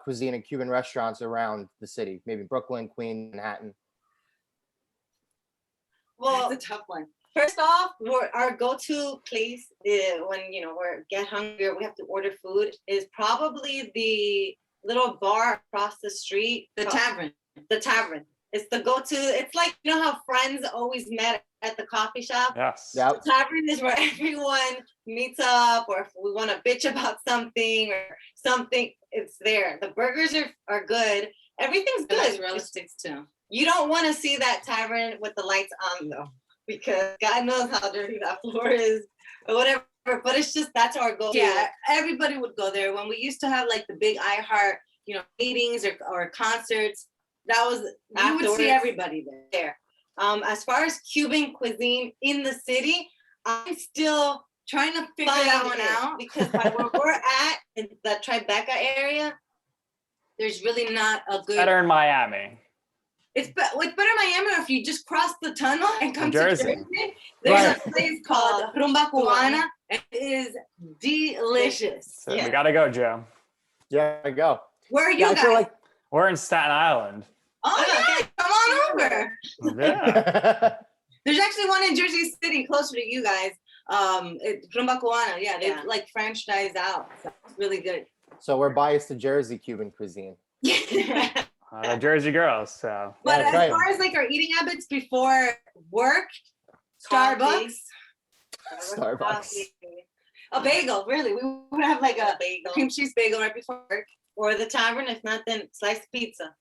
cuisine and Cuban restaurants around the city? Maybe Brooklyn, Queens, Manhattan. Well, it's a tough one. First off, our go-to place when we're get hungry or we have to order food is probably the little bar across the street. The tavern. The tavern. It's the go-to. It's like, you know how friends always met at the coffee shop? Yes. Yep. The tavern is where everyone meets up, or if we want to bitch about something or something, it's there. The burgers are good. Everything's good. Realistics too. You don't want to see that tavern with the lights on though, because God knows how dirty that floor is or whatever. But it's just, that's our go-to. Yeah, everybody would go there. When we used to have like the big Iheart, meetings or concerts, that was, you would see everybody there. As far as Cuban cuisine in the city, I'm still trying to figure that one out, because by where we're at in the Tribeca area, there's really not a good. Better in Miami. It's better in Miami, or if you just cross the tunnel and come to Jersey. There's a place called Rumba Cubana, and it is delicious. So we gotta go, Joe. Yeah, I go. Where are you guys? We're in Staten Island. Oh yeah, come on over. Yeah. There's actually one in Jersey City, closer to you guys. Rumba Cubana, yeah, they like franchised out. So it's really good. So we're biased to Jersey Cuban cuisine. The Jersey girls. So. But That's as far as like our eating habits before work, Starbucks. A bagel, really. We would have like a bagel, cream cheese bagel right before work. Or the tavern, if not, then sliced pizza.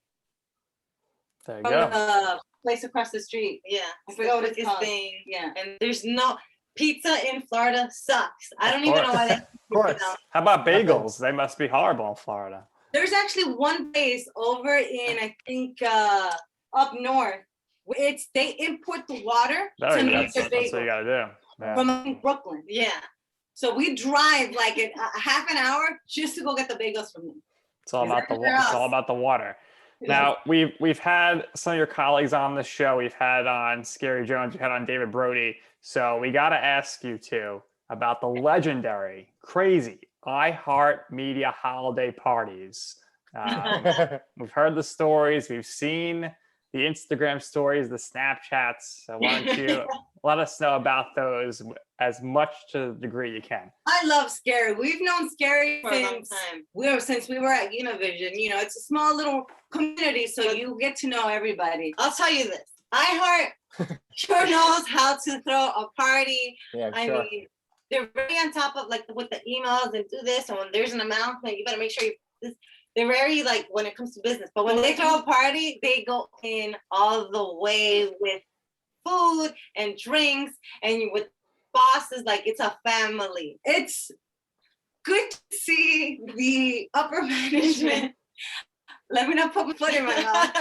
There you From go. the place across the street. Yeah. I forgot what it's Quickest called. thing. Yeah. And there's no pizza in Florida sucks. I don't even know why they. Of course. How about bagels? They must be horrible in Florida. There's actually one place over in, I think, up north. They import the water to make their That's what you bagels gotta do. Yeah. from I think, Brooklyn. Yeah. So we drive like a half an hour just to go get the bagels from them. It's all about the water. Now we've had some of your colleagues on the show. We've had on Scary Jones. We had on David Brody. So we got to ask you two about the legendary, crazy Iheart Media holiday parties. We've heard the stories. We've seen the Instagram stories, the Snapchats. So why don't you let us know about those as much to the degree you can. I love Scary. We've known Scary For a long time. Since we were at Univision. It's a small little community, so you get to know everybody. I'll tell you this. Iheart sure knows how to throw a party. Yeah, I sure. mean, they're very on top of like with the emails and do this, and when there's an announcement, you better make sure they're very like when it comes to business. But when they throw a party, they go in all the way with food and drinks and with bosses, like it's a family. It's good to see the upper management. Let me not put my foot in my mouth.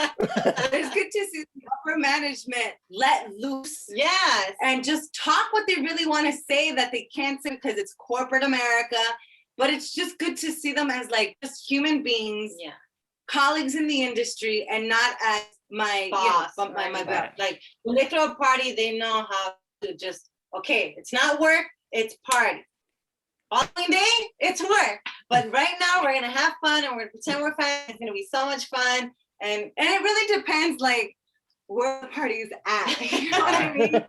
It's good to see the upper management let loose. Yes. And just talk what they really want to say that they can't say because it's corporate America. But it's just good to see them as like just human beings, colleagues in the industry, and not as my boss, my back. Like when they throw a party, they know how to just, okay, it's not work, it's party. Following day, it's work. But right now we're gonna have fun and we're gonna pretend we're fun. It's gonna be so much fun. And it really depends, like where the party's at. You know what I mean?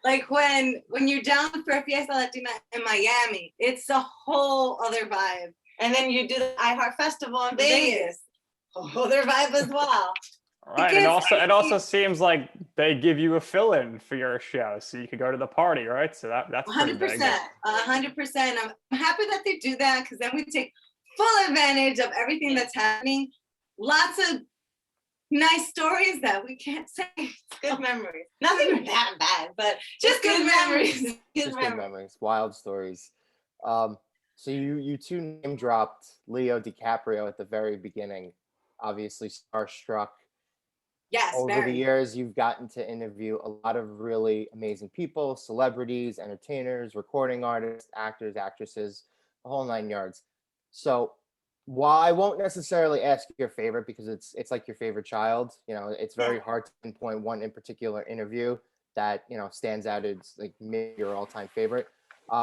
Like when you're down for a Fiesta Latina in Miami, it's a whole other vibe. And then you do the Iheart Festival in Vegas. Whole other vibe as well. Right. It also seems like they give you a fill-in for your show, so you could go to the party, right? So that's pretty 100%, big. 100%. I'm happy that they do that because then we take full advantage of everything that's happening. Lots of nice stories that we can't say. Good memories. Nothing that bad, but just good memories. Just good memories. Wild stories. So you two name dropped Leo DiCaprio at the very beginning. Obviously starstruck. Yes. Over the years, you've gotten to interview a lot of really amazing people, celebrities, entertainers, recording artists, actors, actresses, the whole 9 yards. So while I won't necessarily ask your favorite because it's like your favorite child, it's very hard to pinpoint one in particular interview that, stands out as like maybe your all-time favorite.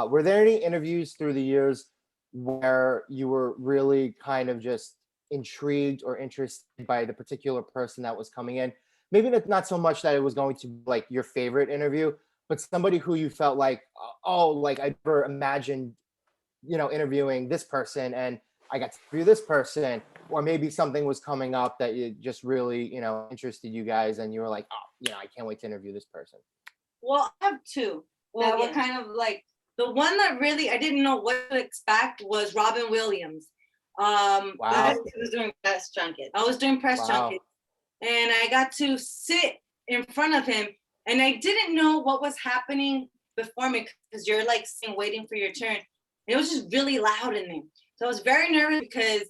Were there any interviews through the years where you were really kind of just intrigued or interested by the particular person that was coming in? Maybe not so much that it was going to be like your favorite interview, but somebody who you felt like, oh, like I never imagined, interviewing this person and I got to interview this person, or maybe something was coming up that you just really, interested you guys and you were like, oh, I can't wait to interview this person. Well, I have two that were kind of like, the one that really I didn't know what to expect was Robin Williams. Wow. I was doing press junket. I was doing press junket, and I got to sit in front of him, and I didn't know what was happening before me because you're like sitting, waiting for your turn. It was just really loud in there, so I was very nervous because,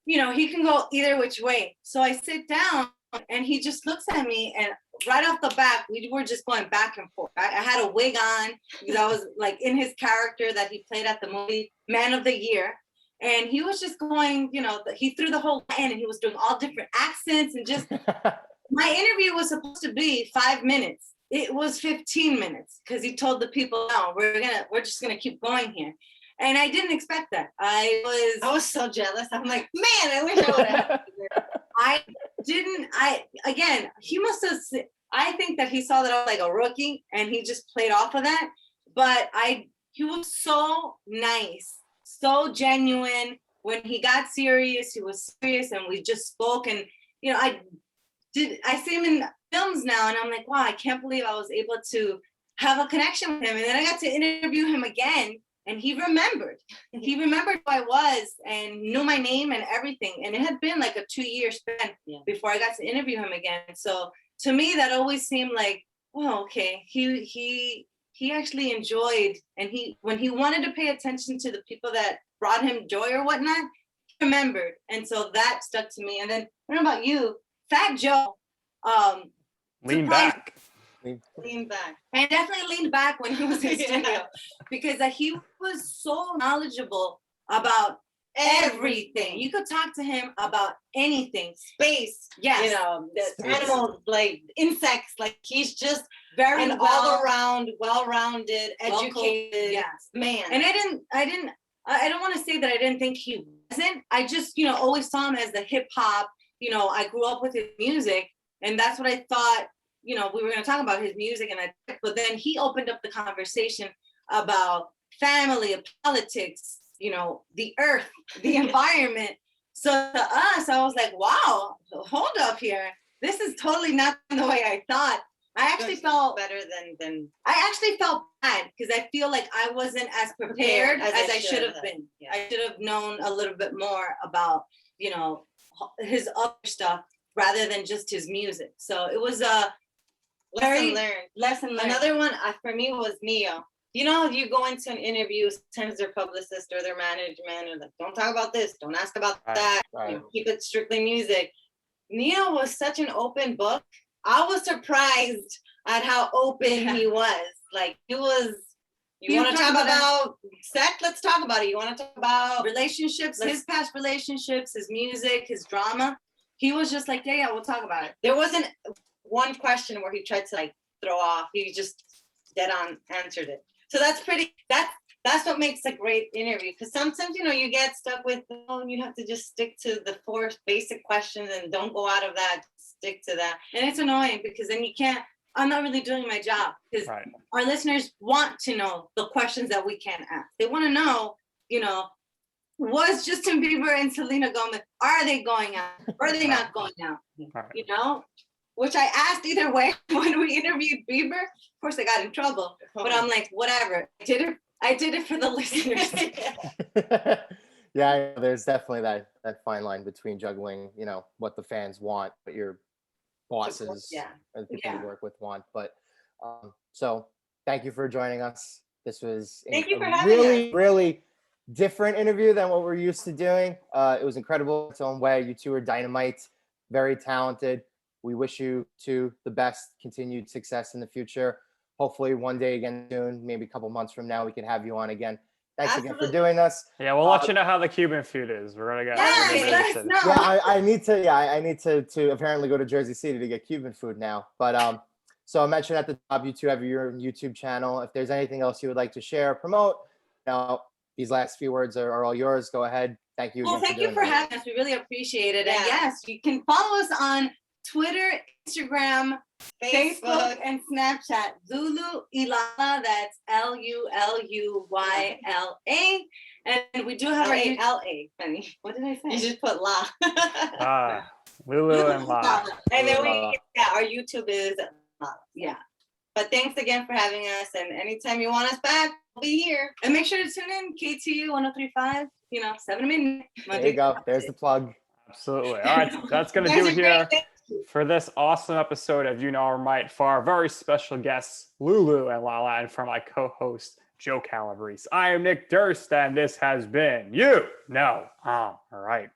he can go either which way. So I sit down, and he just looks at me, and right off the bat, we were just going back and forth. I had a wig on because I was like in his character that he played at the movie Man of the Year. And he was just going, he threw the whole in and he was doing all different accents and just, my interview was supposed to be 5 minutes. It was 15 minutes because he told the people, no, we're just going to keep going here. And I didn't expect that. I was so jealous. I'm like, man, I wish I would have. He must have, I think that he saw that I was like a rookie and he just played off of that. But he was so nice. So genuine. When he got serious, he was serious, and we just spoke. And I see him in films now, and I'm like, wow, I can't believe I was able to have a connection with him. And then I got to interview him again, and he remembered. He remembered who I was and knew my name and everything. And it had been like a 2-year span before I got to interview him again. So to me, that always seemed like, oh, okay, he actually enjoyed, and when he wanted to pay attention to the people that brought him joy or whatnot, he remembered. And so that stuck to me. And then what about you? Fat Joe. Lean back. I definitely leaned back when he was in studio because he was so knowledgeable about everything. You could talk to him about anything. Space. Yes. The animals, like insects, like he's just very well-rounded, educated man. And I don't want to say that I didn't think he wasn't. I just, always saw him as the hip hop. I grew up with his music, and that's what I thought, we were going to talk about his music, but then he opened up the conversation about family, politics, the earth, the environment. So to us, I was like, wow, hold up here. This is totally not the way I thought. I actually felt better than I actually felt bad because I feel like I wasn't as prepared as I should have been. Yeah. I should have known a little bit more about, his other stuff rather than just his music. So it was a lesson learned. Another one for me was Neo. You go into an interview, sometimes their publicist or their management are like, don't talk about this, don't ask about that, keep it strictly music. Neo was such an open book. I was surprised at how open he was. Like he was, you want to talk about sex? Let's talk about it. You want to talk about relationships, his past relationships, his music, his drama. He was just like, yeah, we'll talk about it. There wasn't one question where he tried to like throw off. He just dead on answered it. So that's what makes a great interview. Because sometimes, you get stuck with, you have to just stick to the 4 basic questions and don't go out of that. stick to that. And it's annoying because then you can't, I'm not really doing my job because Right. our listeners want to know the questions that we can't ask. They want to know, you know, was Justin Bieber and Selena Gomez, are they going out? Or are they not going out? Right. You know, which I asked either way when we interviewed Bieber. Of course, I got in trouble, but I'm like, whatever. I did it for the listeners. Yeah, there's definitely that fine line between juggling, you know, what the fans want, what your bosses and people you work with want. But so thank you for joining us. This was Thank you for a having really, really different interview than what we're used to doing. It was incredible in its own way. You two are dynamite, very talented. We wish you two the best, continued success in the future. Hopefully one day again soon, maybe a couple months from now, we can have you on again. Thanks again for doing this. Yeah, we'll let you know how the Cuban food is. We're gonna go. Yes, let us know. Yeah, I need to. Yeah, I need to apparently go to Jersey City to get Cuban food now. But so I mentioned at the top, you two have your YouTube channel. If there's anything else you would like to share, promote, now these last few words are all yours. Go ahead. Thank you. Well, thank you for having us. We really appreciate it. And yes, you can follow us on Twitter, Instagram, Facebook, and Snapchat. Lulu y Lala. That's LULUYLA. And we do have our LA, funny. What did I say? You just put La. Lulu and Lala. And then our YouTube is La. Yeah. But thanks again for having us. And anytime you want us back, we'll be here. And make sure to tune in KTU 1035, 7 midnight. There you go. There's the plug. Absolutely. All right. That's going to do it here for this awesome episode of You Know or Might, for our very special guests, Lulu and Lala, and for my co-host, Joe Calabrese. I am Nick Durst, and this has been You Know All Right.